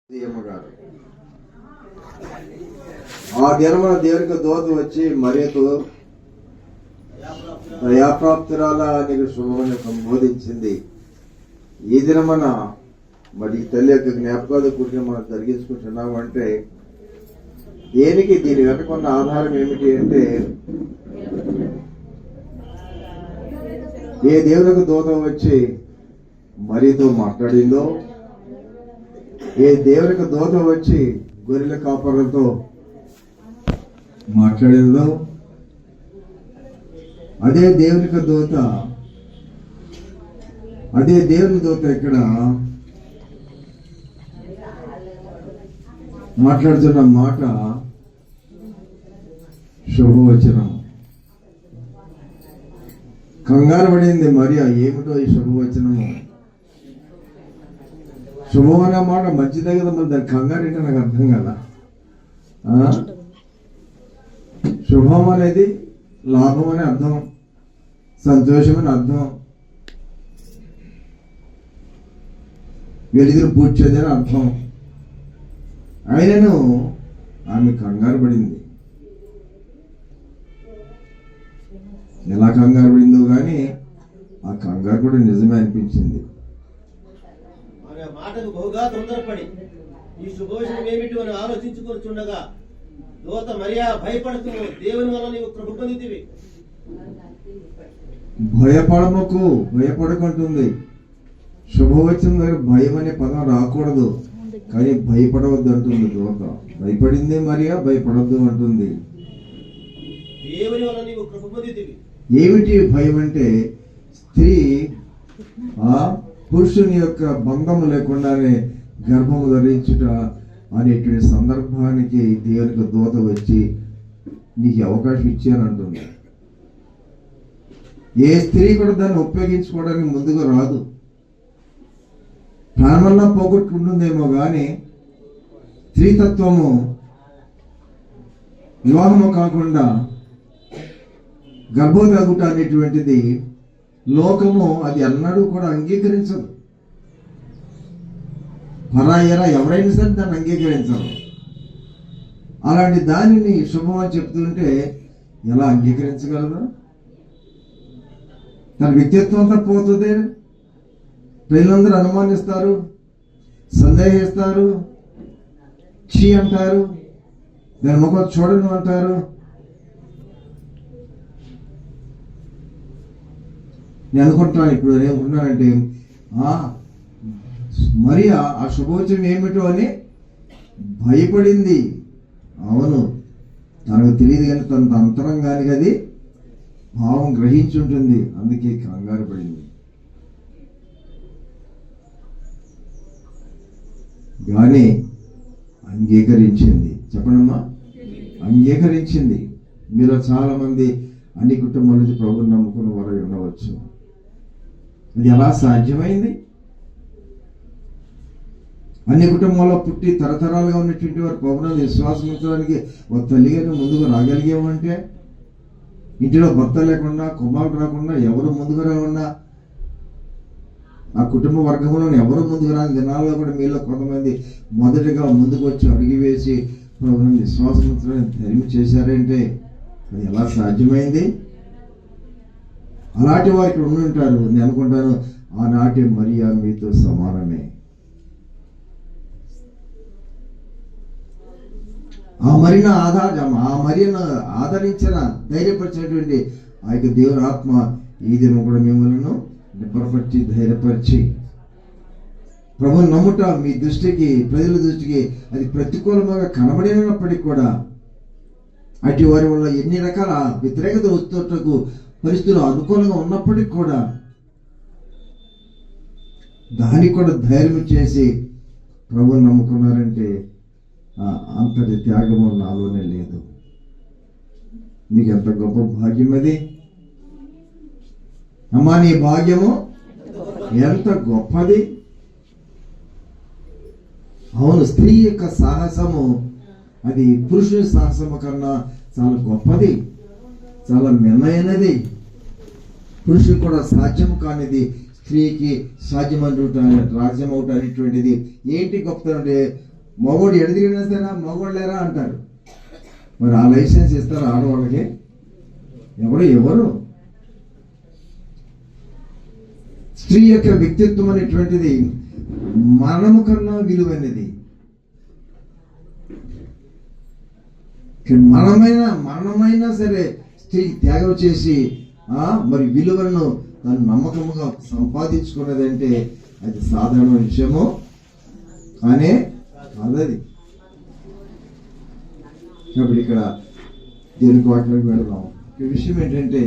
గారు ఆ దినమున దేవునికి దూత వచ్చి మరియకు దయాప్రాప్తురాల నీకు శుభమని సంబోధించింది. ఈ దినమున మరి తల్లి యొక్క జ్ఞాపకాలు కూర్చొని మనం జరిగించుకుంటున్నాము అంటే దేనికి దీని వెనుకున్న ఆధారం ఏమిటి అంటే ఏ దేవునికి దూత వచ్చి మరియతో మాట్లాడిందో, ఏ దేవునికి దూత వచ్చి గొర్రెల కాపరులతో మాట్లాడిందో, అదే దేవుని దూత ఇక్కడ మాట్లాడుతున్న మాట శుభవచనం. కంగారు పడింది మరియా, ఏమిటో ఈ శుభవచనము. శుభం అనే మాట మంచిదే కదా, మరి దాని కంగారు ఏంటో నాకు అర్థం కదా. శుభం అనేది లాభం అనే అర్థం, సంతోషం అని అర్థం, వెలుగురు పూడ్చేదని అర్థం. ఆయనను ఆమె కంగారు పడింది. ఎలా కంగారు పడిందో కానీ ఆ కంగారు కూడా నిజమే అనిపించింది. మాటకు బహుగా తొందరపడి ఈ శుభవచనం ఏమిటి అని ఆలోచించుకొనిచుండగా దూత మరియా భయపడుతును, దేవుని వల్ల నీవు కృప పొందితివి. భయపడకుంటుంది. శుభవచనం దగ్గర భయం అనే పదం రాకూడదు, కానీ భయపడవద్దు అంటుంది దూత. భయపడింది మరియా, భయపడద్దు అంటుంది. దేవుని వల్ల నీవు కృప పొందితివి. ఏమిటి భయం అంటే స్త్రీ పురుషుని యొక్క బంధము లేకుండానే గర్భము ధరించుట అనేటువంటి సందర్భానికి దేవునికి దూత వచ్చి నీకు అవకాశం ఇచ్చానంటుంది. ఏ స్త్రీ కూడా దాన్ని ఉపయోగించుకోవడానికి ముందుగా రాదు. ప్రాణంలో పోగొట్టుకుంటుందేమో కానీ స్త్రీతత్వము వివాహము కాకుండా గర్భోదగుట అనేటువంటిది లోకము అది అన్నడూ కూడా అంగీకరించదు. పరాయరా ఎవరైనా సరే దాన్ని అంగీకరించరు. అలాంటి దానిని శుభం అని చెప్తుంటే ఎలా అంగీకరించగలరు? తన వ్యక్తిత్వం అంతా పోతుంది. ప్రజలందరూ అనుమానిస్తారు, సందేహిస్తారు, చీ అంటారు, దాని ముఖం చూడను అంటారు. నేను అనుకుంటున్నాను, ఇప్పుడు ఏమనుకుంటున్నానంటే మరి ఆ శుభవచనం ఏమిటో అని భయపడింది. అవును, తనకు తెలియదు కానీ తన అంతరంగానికి అది భావం గ్రహించి ఉంటుంది, అందుకే కంగారు పడింది. కానీ అంగీకరించింది. చెప్పండమ్మా, అంగీకరించింది. మీలో చాలా మంది అన్ని కుటుంబాల నుంచి ప్రభువుని నమ్ముకున్న వారు ఉండవచ్చు. అది ఎలా సాధ్యమైంది? అన్ని కుటుంబాల్లో పుట్టి తరతరాలుగా ఉన్నటువంటి వారు ప్రభువుని విశ్వాసం ఉంచడానికి ఒక తల్లిగా ముందుకు రాగలిగామంటే, ఇంటిలో భర్త లేకుండా, కుమారుడు రాకుండా, ఎవరు ముందుకు రాకుండా, ఆ కుటుంబ వర్గంలో ఎవరు ముందుకు రాని దినాల్లో కూడా మీలో కొంతమంది మొదటిగా ముందుకు వచ్చి అడుగు వేసి ప్రభువుని విశ్వాసం ఉంచడానికి ధైర్యం చేశారంటే అది ఎలా సాధ్యమైంది? అలాంటి వారు ఇక్కడ ఉండి ఉంటారు. నేను అనుకుంటాను ఆనాటి మరియా మీతో సమానమే. ఆ మరియను ఆదరించిన ధైర్యపరిచినటువంటి ఆ యొక్క దేవుని ఆత్మ ఈ దినం కూడా మిమ్మల్ని నిబ్బరపరిచి ధైర్యపరిచి ప్రభువుని నమ్ముట మీ దృష్టికి, ప్రజల దృష్టికి అది ప్రతికూలంగా కనబడినప్పటికీ కూడా అటు వారి వల్ల ఎన్ని రకాల వ్యతిరేకత వస్తున్నట్టు పరిస్థితులు అనుకూలంగా ఉన్నప్పటికీ కూడా దానికి కూడా ధైర్యం చేసి ప్రభువుని నమ్ముకున్నారంటే అంతటి త్యాగము నాలోనే లేదు. మీకు ఎంత గొప్ప భాగ్యం అది. అమ్మా, నీ భాగ్యము ఎంత గొప్పది. అవును, స్త్రీ యొక్క సాహసము అది పురుషుని సాహసము కన్నా చాలా గొప్పది, చాలా మెన్నైనది. పురుషుడు కూడా సాధ్యం కానిది స్త్రీకి సాధ్యమవుట, రాజ్యం అవుట అనేటువంటిది ఏంటి గొప్పతనం అంటే మగోడు ఎడదిగినేస్తారా మగోడు లేరా అంటారు. మరి ఆ లైసెన్స్ ఇస్తారా ఆడవాళ్ళకి? ఎవరు? స్త్రీ యొక్క వ్యక్తిత్వం అనేటువంటిది మరణము కన్నా విలువైనది. మరణమైనా సరే స్త్రీ త్యాగం చేసి మరి విలువలను తను నమ్మకముగా సంపాదించుకున్నదంటే అది సాధారణ విషయము కానీ కాదది. కాబట్టి ఇక్కడ దేనికి వాటిలోకి వెళదాం. ఈ విషయం ఏంటంటే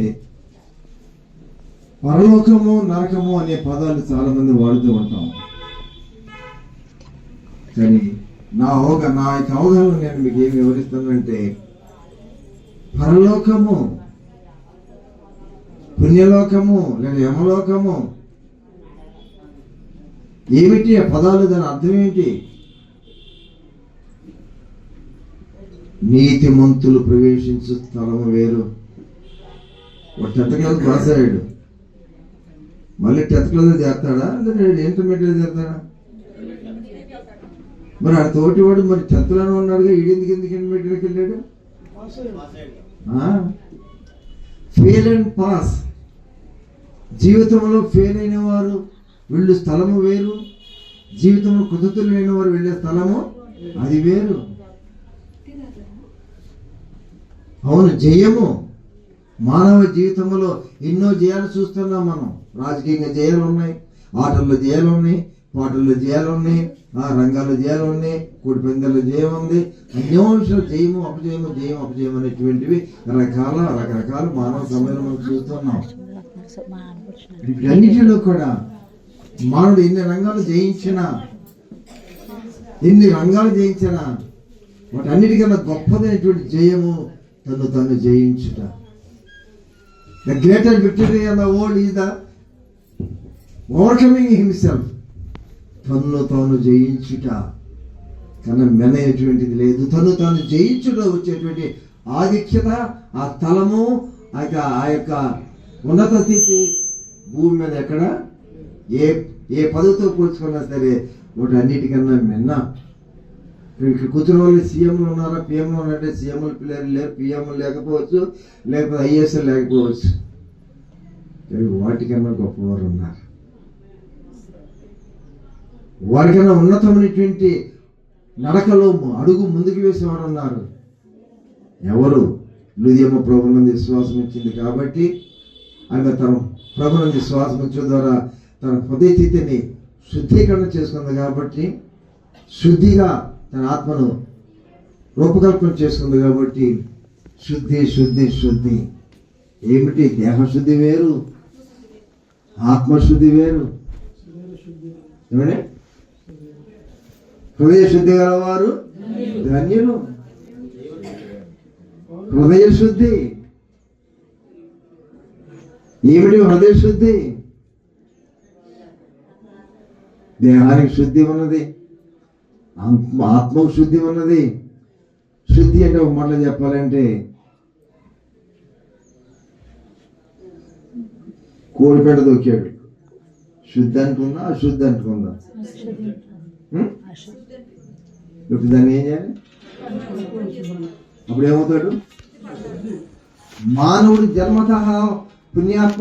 పరలోకము నరకము అనే పదాలు చాలా మంది వాడుతూ ఉంటాం. కానీ నా యొక్క అవగాహన నేను మీకు ఏమి వివరిస్తానంటే పరలోకము, పుణ్యలోకము లేదా యమలోకము ఏమిటి? ఆ పదాలు దాని అర్థం ఏంటి? నీతిమంతులు ప్రవేశించు స్థలము వేరు. వాడు 10th క్లాస్ పాస్ అయ్యాడు, మళ్ళీ 10th క్లాస్ చేస్తాడా లేదా ఇంటర్మీడియట్ చేస్తాడా? మరి ఆ తోటి వాడు మరి 10th లోనే ఉన్నాడుగా, ఎందుకు ఇంటర్మీడియట్కి వెళ్ళాడు? Fail and pass. జీవితంలో ఫెయిల్ అయిన వారు వెళ్ళు స్థలము వేరు, జీవితంలో కృతజ్ఞతలు లేని వారు వెళ్ళే స్థలము అది వేరు. అవును, జయము. మానవ జీవితంలో ఎన్నో జయాలు చూస్తున్నాం మనం. రాజకీయంగా జయాలు ఉన్నాయి, ఆటల్లో జయాలు ఉన్నాయి, పాటల్లో జయాలు ఉన్నాయి, రంగాల్లో జయాలు ఉన్నాయి, కోడి పందాల్లో జయం ఉంది. అన్యో విషయాలు జయము అపజయం అనేటువంటివి రకరకాల మానవ సమయంలో మనం చూస్తున్నాం. వీటన్నిటిలో కూడా మానవుడు ఎన్ని రంగాలు జయించినా వాటన్నిటికన్నా గొప్పదైనటువంటి జయము తను జయించుట. The greater victory in the world is the overcoming himself. తాను జయించుట కన్నా మెనైనటువంటిది లేదు. తాను జయించుట వచ్చేటువంటి ఆధిక్యత, ఆ స్థలము, ఆ యొక్క ఉన్నత స్థితి భూమి మీద ఎక్కడ ఏ పదవితో పోల్చుకున్నా సరే వాటి అన్నిటికన్నా మిన్న. ఇక్కడ కూర్చున్న వాళ్ళు సీఎంలు ఉన్నారా, పిఎంలు ఉన్నారంటే సీఎంలు పిల్లలు లేరు, పిఎంలు లేకపోవచ్చు, లేకపోతే ఐఏఎస్ఎల్ లేకపోవచ్చు. వాటికన్నా గొప్పవారు ఉన్నారు. వారికన్నా ఉన్నతమైనటువంటి నడకలో అడుగు ముందుకు వేసేవారు ఉన్నారు. ఎవరు? లుదియమ్మ ప్రభునందు విశ్వాసం ఇచ్చింది కాబట్టి ఆమె తన ప్రభునందు విశ్వాసం ఇచ్చడం ద్వారా తన హృదయ స్థితిని శుద్ధీకరణ చేసుకుంది కాబట్టి, శుద్ధిగా తన ఆత్మను రూపకల్పన చేసుకుంది కాబట్టి శుద్ధి ఏమిటి? దేహశుద్ధి వేరు, ఆత్మశుద్ధి వేరు. ఏమండి? హృదయ శుద్ధి గలవారు ధన్యులు. హృదయ శుద్ధి ఏమిటి? హృదయ శుద్ధి. దేహానికి శుద్ధి ఉన్నది, ఆత్మకు శుద్ధి ఉన్నది. శుద్ధి అంటే ఒక మాటలో చెప్పాలంటే కోడిపెంట దొక్కాడు, శుద్ధి అంటుకుందా అశుద్ధి అంటుకుందా? ఇప్పుడు దాన్ని ఏం చేయాలి? అప్పుడు ఏమవుతాడు? మానవుడు జన్మతః పుణ్యాత్మ